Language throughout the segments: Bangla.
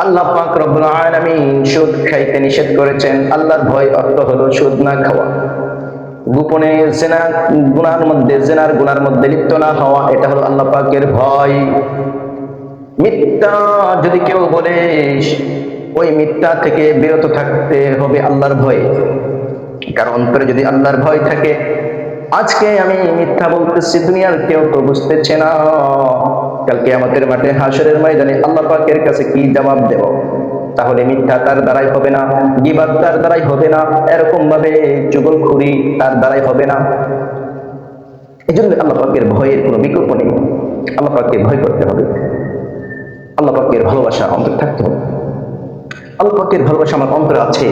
আল্লাহ পাক রব্বুল আলামিন সুদ খাইতে নিষেধ করেছেন। আল্লাহর ভয় অর্থ হলো সুদ না খাওয়া, গোপনে জেনার গুনার মধ্যে লিপ্ত না হওয়া, এটা হলো আল্লাহ পাকের ভয়। মিথ্যা যদি কেউ বলে, ওই মিথ্যা থেকে বিরত থাকতে হবে আল্লাহর ভয়ে। কারণ অন্তরে যদি আল্লাহর ভয় থাকে, আজকে আমি মিথ্যা বলতেছি, দুনিয়ার কেউ তো বুঝতেছে না, কালকে আমাদের মাঠে হাসরের ময়দানে আল্লাহ পাকের কাছে কি জবাব দেব? তাহলে মিথ্যা তার দ্বারাই হবে না, গীবত তার দ্বারাই হবে না, এরকম ভাবে চুগলখুরি তার দ্বারাই হবে না। এই জন্য আল্লাহ পাকের ভয়ের কোনো বিকল্প নেই। আল্লাহ পাককে ভয় করতে হবে, আল্লাহ পাকের ভালোবাসা অন্তরে থাকতে হবে। আল্লাহ পাকের ভালোবাসা আমার অন্তরে আছে,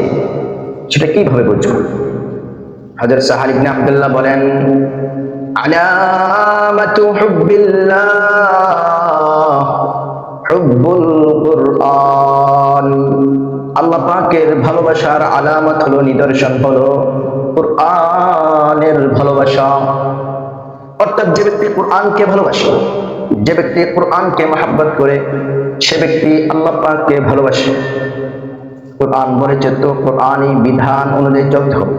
সেটা কিভাবে বুঝবো? হযরত সাহাল ইবনে আব্দুল্লাহ বলেন, আলামাতু হুব্বিল্লাহ হুব্বুল কুরআন। আল্লাহ পাকের ভালোবাসার আলামত হলো, নিদর্শন হলো কুরআনের ভালোবাসা। অর্থাৎ যে ব্যক্তি কুরআনকে ভালোবাসে, যে ব্যক্তি কুরআনকে মহব্বত করে, সে ব্যক্তি আল্লাহ পাককে ভালোবাসে। কুরআন বলেছে তো, কুরআনি বিধান অনুযায়ী চলতে হবে।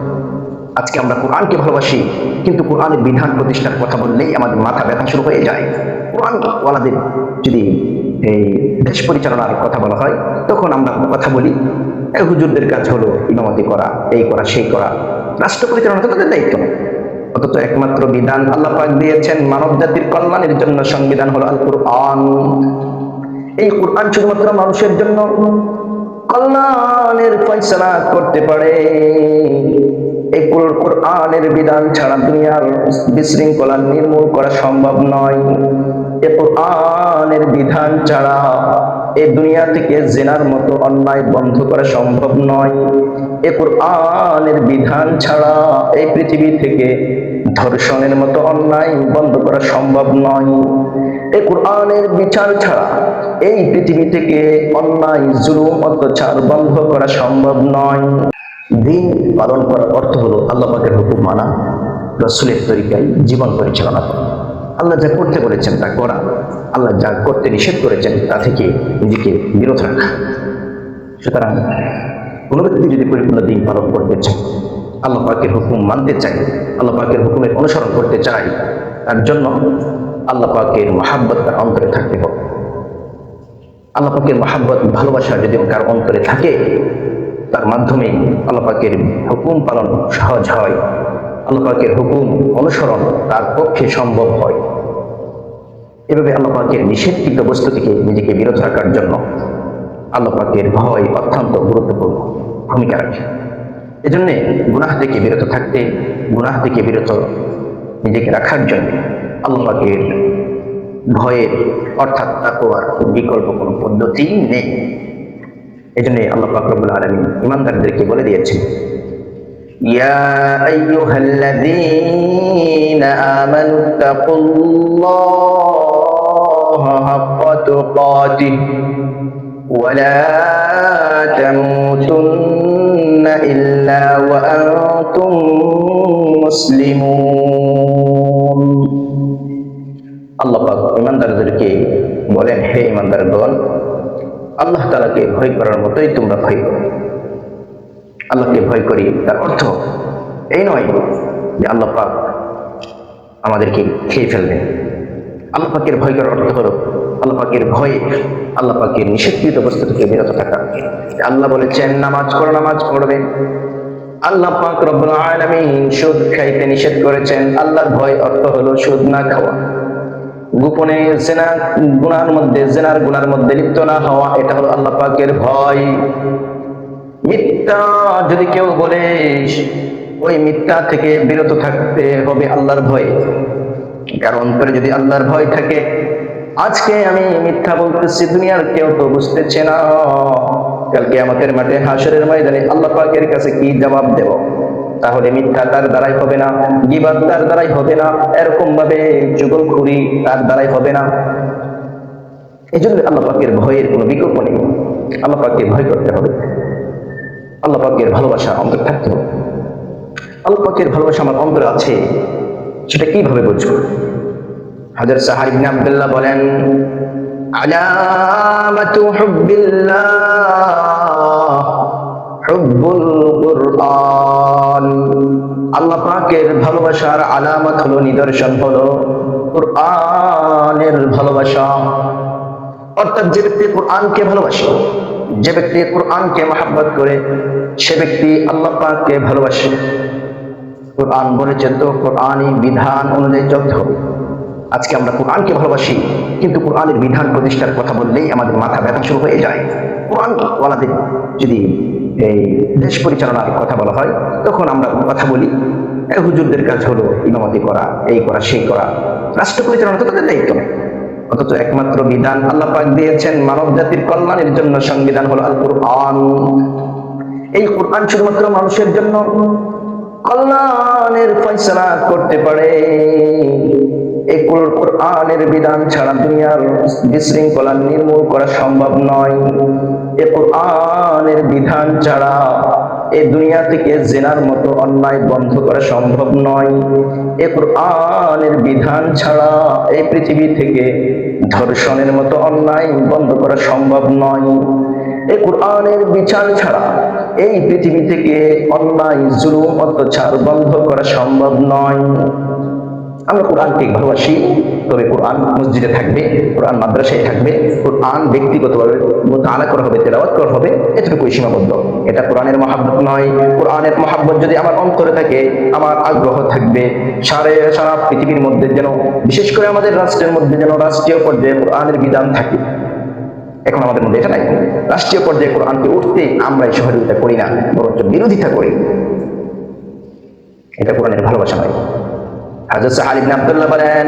আজকে আমরা কোরআনকে ভালোবাসি, কিন্তু কোরআনের বিধান প্রতিষ্ঠার কথা বললেই আমাদের মাথা ব্যথা শুরু হয়ে যায়। কোরআন ওয়ালাদের যদি এই দেশ পরিচালনার কথা বলা হয়, তখন আমরা কথা বলি হুজুরদের কাজ হলো ইমামতি করা, এই করা সেই করা, রাষ্ট্র পরিচালনা তো তাদের দায়িত্ব। অথচ একমাত্র বিধান আল্লাহ পাক দিয়েছেন মানব জাতির কল্যাণের জন্য, সংবিধান হলো আল কুরআন। এই কুরআন শুধুমাত্র মানুষের জন্য কল্যাণের ফয়সালা করতে পারে। এই কুরআনের বিধান ছাড়া দুনিয়ার বিশৃঙ্খলা নির্মূল করা সম্ভব নয়। এই কুরআনের বিধান ছাড়া এই দুনিয়া থেকে জিনার মতো অন্যায় বন্ধ করা সম্ভব নয়। এই কুরআনের বিধান ছাড়া এই পৃথিবী থেকে ধর্ষণের মতো অন্যায় বন্ধ করা সম্ভব নয়। এই কুরআনের বিচার ছাড়া এই পৃথিবী থেকে অন্যায়, জুলুম, অত্যাচার বন্ধ করা সম্ভব নয়। দিন পালন করার অর্থ হলো আল্লাহ পাকের হুকুম মানা, রাসূলের তরিকায় জীবন পরিচালনা করা। আল্লাহ যা করতে বলেছেন তা করা, আল্লাহ যা করতে নিষেধ করেছেন তা থেকে নিজেকে বিরত রাখা। সুতরাং কোনো ব্যক্তি যদি পরিপূর্ণ দিন পালন করতে চায়, আল্লাহ পাকের হুকুম মানতে চায়, আল্লাহ পাকের হুকুমের অনুসরণ করতে চায়, তার জন্য আল্লাহ পাকের মহাব্বত তার অন্তরে থাকতে হবে। আল্লাহ পাকের মহাব্বত, ভালোবাসা যদি কার অন্তরে থাকে, তার মাধ্যমে আল্লাহ পাকের হুকুম পালন সহজ হয়, আল্লাহ পাকের হুকুম অনুসরণ তার পক্ষে সম্ভব হয়। এভাবে আল্লাহ পাকের নিষেধকৃত বস্তু থেকে নিজেকে বিরত রাখার জন্য আল্লাহ পাকের ভয় অত্যন্ত গুরুত্বপূর্ণ ভূমিকা রাখে। এজন্য গুনাহ থেকে বিরত থাকতে, গুনাহ থেকে বিরত নিজেকে রাখার জন্য আল্লাহ পাকের ভয়ের অর্থাৎ তাকওয়ার বিকল্প কোনো পদ্ধতি নেই। এজন্য আল্লাহ পাক রব্বুল আলামিন ঈমানদারদেরকে বলে দিয়েছেন, ইয়া আইয়ুহাল্লাযীনা আমানুত্তাকুল্লাহা হাক্কা তুকাতিহি ওয়া লা তামুতুন্না ইল্লা ওয়া আনতুম মুসলিমুন। আল্লাহ পাক ঈমানদারদেরকে বলেন, হে ঈমানদারগণ, আল্লাহ তাআলাকে ভয় করার মতোই তোমরা ভয় করো। আল্লাহকে ভয় করি তার অর্থ এই নয় যে আল্লাহ পাক আমাদেরকে খেয়ে ফেলবেন। আল্লাহ পাকের ভয় করার অর্থ হলো আল্লাহ পাকের ভয়ে আল্লাহ পাকের নিষেধকৃত বস্তু থেকে বিরত থাকা। আল্লাহ বলেছেন নামাজ পড়ো, নামাজ পড়বে। আল্লাহ পাক রব্বুল আলামিন সুদ খাইতে নিষেধ করেছেন। আল্লাহর ভয় অর্থ হলো সুদ না খাওয়া, গোপনে জেনার গুনার মধ্যে লিপ্ত না হওয়া, এটা হলো আল্লাহ পাকের ভয়। মিথ্যা যদি কেউ বলে, ওই মিথ্যা থেকে বিরত থাকতে হবে আল্লাহর ভয়ে। কারণ অন্তরে যদি আল্লাহর ভয় থাকে, আজকে আমি মিথ্যা বলতেছি, দুনিয়ার কেউ তো বুঝতেছে না, কালকে আমাদের মাঠে হাসরের ময়দানে আল্লাহ পাকের কাছে কি জবাব দেব? তাহলে মিথ্যা তার দ্বারাই হবে না, গীবত তার দ্বারাই হবে না, এরকম ভাবে চুগলখুরি তার দ্বারাই হবে না। এই জন্য আল্লাহ পাকের ভয়ের কোনো বিকল্প নেই। আল্লাহ পাককে ভয় করতে হবে, আল্লাহ পাকের ভালোবাসা অন্তরে থাকতে হবে। আল্লাহ পাকের ভালোবাসা আমার অন্তরে আছে, সেটা কিভাবে বুঝবো? হযরত সাহাল ইবনে আব্দুল্লাহ বলেন, আলামাতু হুব্বিল্লাহ হুব্বুল কুরআন। আল্লাহ পাকের ভালোবাসার আলামত হলো, নিদর্শন হলো কুরআনের ভালোবাসা। অর্থাৎ যে ব্যক্তি কুরআনকে ভালোবাসে, যে ব্যক্তি কুরআনকে মহব্বত করে, সে ব্যক্তি আল্লাহ পাককে ভালোবাসে। কুরআন বলেছে তো কুরআনী বিধান অনুযায়ী চলতে হবে। আজকে আমরা কুরআনকে ভালোবাসি, কিন্তু কুরআনের বিধান প্রতিষ্ঠার কথা বললেই আমাদের মাথা ব্যথা শুরু হয়ে যায়। কুরআন ওয়ালাদের যদি এই দেশ পরিচালনার কথা বলা হয়, তখন আমরা কথা বলি হুজুরদের কাজ হলো ইমামতি করা, এই করা সেই করা, রাষ্ট্র পরিচালনা তো তাদের দায়িত্ব নেই। অথচ একমাত্র বিধান আল্লাহ পাক দিয়েছেন মানব জাতির কল্যাণের জন্য, সংবিধান হলো আল কুরআন। এই কুরআন শুধুমাত্র মানুষের জন্য কল্যাণের ফয়সালা করতে পারে। এই কুরআনের বিধান ছাড়া দুনিয়ার বিশৃঙ্খলা নির্মূল করা সম্ভব নয়। এই কুরআনের বিধান ছাড়া এই দুনিয়া থেকে জিনার মতো অন্যায় বন্ধ করা সম্ভব নয়। এই কুরআনের বিধান ছাড়া এই পৃথিবী থেকে ধর্ষণের মতো অন্যায় বন্ধ করা সম্ভব নয়। এই কুরআনের বিচার ছাড়া এই পৃথিবী থেকে অন্যায়, জুলুম, অত্যাচার বন্ধ করা সম্ভব নয়। আমরা কোরআনকে ভালোবাসি, তবে কোরআন মসজিদে থাকবে, কোরআন মাদ্রাসায় থাকবে, কোরআন ব্যক্তিগতভাবে মুতাআলা করা হবে, তেলাওয়াত করা হবে, এতটুকুই সীমাবদ্ধ। এটা কোরআনের মহাব্বত নয়। কোরআনের মহাব্বত যদি আমার অন্তরে থাকে, আমার আগ্রহ থাকবে সারা পৃথিবীর মধ্যে যেন, বিশেষ করে আমাদের রাষ্ট্রের মধ্যে যেন রাষ্ট্রীয় পর্যায়ে কোরআনের বিধান থাকে। এখন আমাদের মধ্যে এটা নাই। রাষ্ট্রীয় পর্যায়ে কোরআনকে উঠতে আমরাই সহযোগিতা করি না, বরঞ্চ বিরোধিতা করি। এটা কোরআনের ভালোবাসা নয়। হযরত সাহাল ইবনে আব্দুল্লাহ বলেন,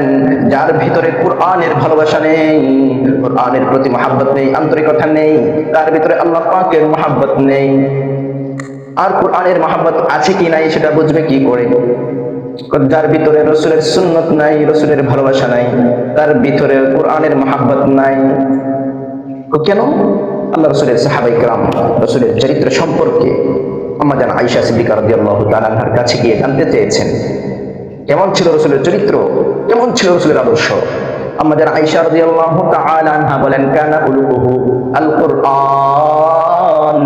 যার ভিতরে কোরআনের ভালোবাসা নেই, কোরআনের প্রতি মহব্বত নেই, আন্তরিকতা নেই, তার ভিতরে আল্লাহ পাকের মহব্বত নেই। আর কোরআনের মহব্বত আছে কি নাই সেটা বুঝবে কি করে? যার ভিতরে রাসূলের সুন্নাত নাই, রাসূলের ভালোবাসা নাই, তার ভিতরে কোরআনের মহব্বত নাই। কেন? আল্লাহ রাসূলের সাহাবায়ে কেরাম রাসূলের চরিত্র সম্পর্কে আম্মা জান আয়েশা সিদ্দিকা রাদিয়াল্লাহু তাআলা আনহার কাছে গিয়ে জানতে চেয়েছেন, কেমন ছিল রাসূলের চরিত্র, কেমন ছিল রাসূলের আদর্শ। আম্মা জান আয়েশা রাদিয়াল্লাহু তাআলা আনহা বলেন, কানা উলুহু আল কুরআন।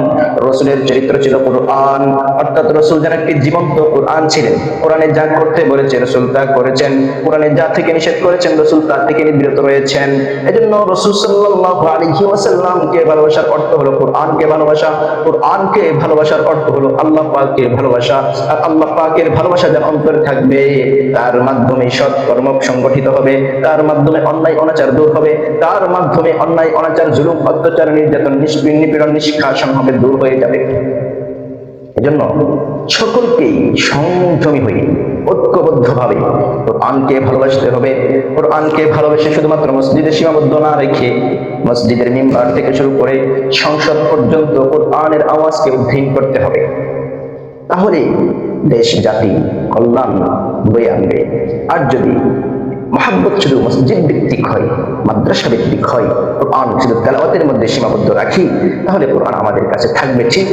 রাসূলের চরিত্র ছিল কুরআন, অর্থাৎ রাসূল যেন একটি জীবন্ত কুরআন ছিলেন। কোরআনে যা করতে বলেছে রাসূল তা করেছেন, কোরআনে যা থেকে নিষেধ করেছেন রাসূল তা থেকে বিরত রয়েছেন। এজন্য রাসূল সাল্লাল্লাহু আলাইহি ওয়াসাল্লামকে ভালোবাসার অর্থ হলো কোরআনকে ভালোবাসা, কোরআনকে ভালোবাসার অর্থ হলো আল্লাহ পাককে ভালোবাসা। আর আল্লাহ পাকের ভালোবাসা যার অন্তরে থাকবে, তার মাধ্যমে সৎকর্ম সংগঠিত হবে, তার মাধ্যমে অন্যায় অনাচার দূর হবে, তার মাধ্যমে অন্যায় অনাচার, জুলুম, অত্যাচার, নির্যাতন, নিপীড়ন, নিষ্কাশন হবে, দূর হয়ে যাবে। এজন্য সকলকেই সংযমী হয়ে ঐক্যবদ্ধভাবে কোরআনকে ভালোবাসতে হবে। কোরআনকে ভালোবেসে শুধুমাত্র মসজিদে সীমাবদ্ধ না রেখে মসজিদের মিম্বার থেকে শুরু করে সংসদ পর্যন্ত কোরআনের আওয়াজকে উদ্ধার করতে হবে। তাহলে দেশ জাতি কল্যাণ বয়ে আনবে। আর যদি মহব্বত শুধু মসজিদ ভিত্তিক হয়, মাদ্রাসা ভিত্তিক হয়, কোরআন শুধু তেলাওয়াতের মধ্যে সীমাবদ্ধ রাখি, তাহলে কোরআন আমাদের কাছে থাকবে ঠিক,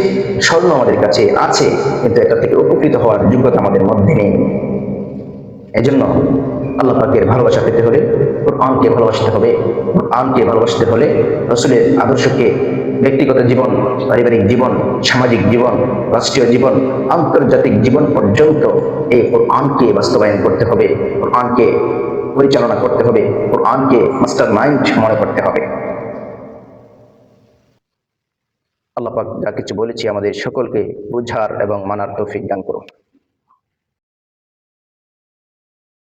স্বর্ণ আমাদের কাছে আছে, কিন্তু এটা থেকে উপকৃত হওয়ার যোগ্যতা আমাদের মধ্যে নেই। এজন্য আল্লাহ পাকের ভালোবাসা পেতে হলে কোরআনকে ভালোবাসতে হবে। কোরআনকে ভালোবাসতে হলে রাসূলের আদর্শকে ব্যক্তিগত জীবন, পারিবারিক জীবন, সামাজিক জীবন, রাষ্ট্রীয় জীবন, আন্তর্জাতিক জীবন পর্যন্ত এই কোরআনকে বাস্তবায়ন করতে হবে, কোরআনকে পরিচালনা করতে হবে, কোরআনকে মাস্টার মাইন্ড মনে করতে হবে। আল্লাহ পাক যা কিছু বলেছি আমাদের সকলকে বুঝার এবং মানার তৌফিক দান করুন।